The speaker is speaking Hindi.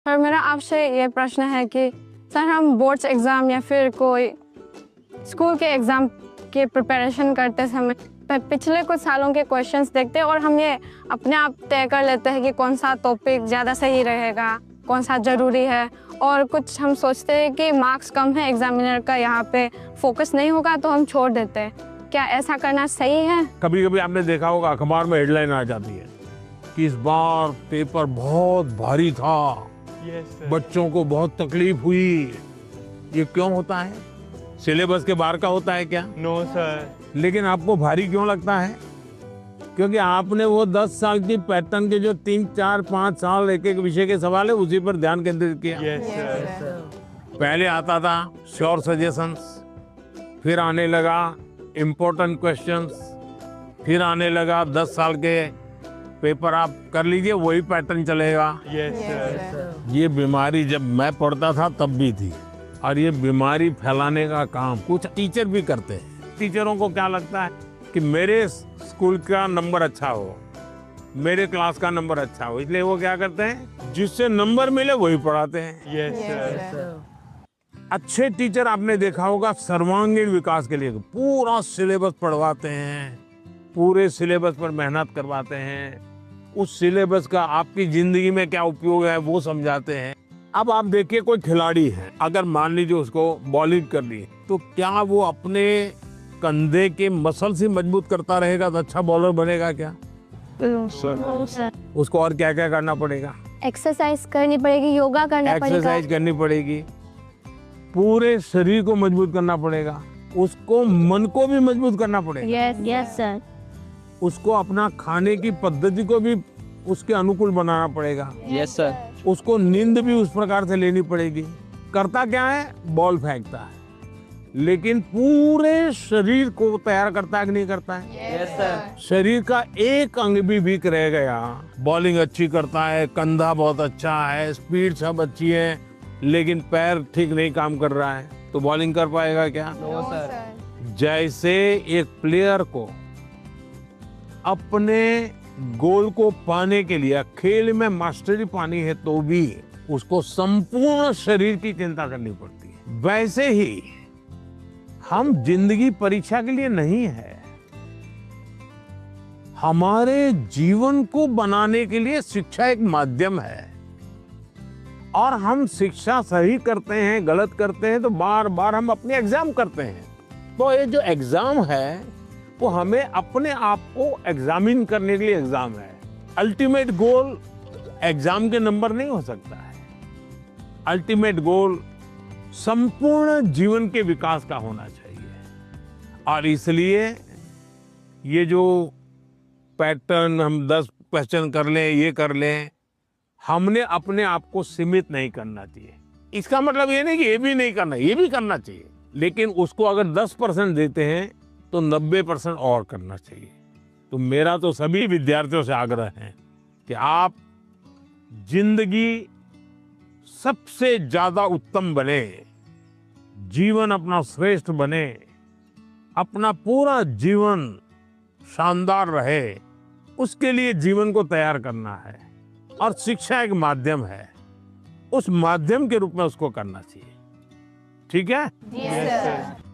पर मेरा आपसे ये प्रश्न है कि सर हम बोर्ड्स एग्ज़ाम या फिर कोई स्कूल के एग्ज़ाम के प्रिपरेशन करते समय पिछले कुछ सालों के क्वेश्चंस देखते हैं और हम ये अपने आप तय कर लेते हैं कि कौन सा टॉपिक ज़्यादा सही रहेगा, कौन सा ज़रूरी है, और कुछ हम सोचते हैं कि मार्क्स कम है एग्जामिनर का, यहाँ पे फोकस नहीं होगा तो हम छोड़ देते हैं। क्या ऐसा करना सही है? कभी कभी आपने देखा होगा अखबार में हेडलाइन आ जाती है कि इस बार पेपर बहुत भारी था, बच्चों को बहुत तकलीफ हुई। ये क्यों होता है? सिलेबस के बाहर का होता है क्या? No sir. लेकिन आपको भारी क्यों लगता है? क्योंकि आपने वो 10 साल की पैटर्न के जो 3, 4, 5 साल एक एक विषय के सवाल है उसी पर ध्यान केंद्रित किया। Yes sir. पहले आता था श्योर सजेशंस, फिर आने लगा इम्पोर्टेंट क्वेश्चंस, फिर आने लगा 10 साल के पेपर आप कर लीजिए, वही पैटर्न चलेगा। Yes sir. ये बीमारी जब मैं पढ़ता था तब भी थी, और ये बीमारी फैलाने का काम कुछ टीचर भी करते हैं। टीचरों को क्या लगता है कि मेरे स्कूल का नंबर अच्छा हो, मेरे क्लास का नंबर अच्छा हो, इसलिए वो क्या करते हैं, जिससे नंबर मिले वही पढ़ाते हैं। Yes sir. अच्छे टीचर आपने देखा होगा सर्वांगीण विकास के लिए पूरा सिलेबस पढ़वाते हैं, पूरे सिलेबस पर मेहनत करवाते हैं, उस सिलेबस का आपकी जिंदगी में क्या उपयोग है वो समझाते हैं। अब आप देखिए कोई खिलाड़ी है, अगर मान लीजिए उसको बॉलिंग करनी है तो क्या वो अपने कंधे के मसल से मजबूत करता रहेगा तो अच्छा बॉलर बनेगा क्या? सर। उसको और क्या क्या करना पड़ेगा? एक्सरसाइज करनी पड़ेगी, योगा करना पड़ेगा, एक्सरसाइज करनी पड़ेगी, पूरे शरीर को मजबूत करना पड़ेगा, उसको मन को भी मजबूत करना पड़ेगा। Yes sir. उसको अपना खाने की पद्धति को भी उसके अनुकूल बनाना पड़ेगा। Yes sir. उसको नींद भी उस प्रकार से लेनी पड़ेगी। करता क्या है? बॉल फेंकता है, लेकिन पूरे शरीर को तैयार करता है कि नहीं करता है? Yes sir. शरीर का एक अंग भी वीक रह गया, बॉलिंग अच्छी करता है, कंधा बहुत अच्छा है, स्पीड सब अच्छी है, लेकिन पैर ठीक नहीं काम कर रहा है तो बॉलिंग कर पाएगा क्या? No sir. जैसे एक प्लेयर को अपने गोल को पाने के लिए खेल में मास्टरी पानी है तो भी उसको संपूर्ण शरीर की चिंता करनी पड़ती है, वैसे ही हम जिंदगी परीक्षा के लिए नहीं है, हमारे जीवन को बनाने के लिए शिक्षा एक माध्यम है। और हम शिक्षा सही करते हैं, गलत करते हैं तो बार बार हम अपने एग्जाम करते हैं। तो ये जो एग्जाम है वो हमें अपने आप को एग्जामिन करने के लिए एग्जाम है। अल्टीमेट गोल एग्जाम के नंबर नहीं हो सकता है। अल्टीमेट गोल संपूर्ण जीवन के विकास का होना चाहिए। और इसलिए ये जो पैटर्न हम 10 क्वेश्चन कर लें, ये कर लें, हमने अपने आप को सीमित नहीं करना चाहिए। इसका मतलब ये नहीं कि ये भी नहीं करना, ये भी करना चाहिए, लेकिन उसको अगर 10% देते हैं तो 90% और करना चाहिए। तो मेरा तो सभी विद्यार्थियों से आग्रह है कि आप जिंदगी सबसे ज्यादा उत्तम बने, जीवन अपना श्रेष्ठ बने, अपना पूरा जीवन शानदार रहे, उसके लिए जीवन को तैयार करना है। और शिक्षा एक माध्यम है, उस माध्यम के रूप में उसको करना चाहिए। ठीक है? Yes sir.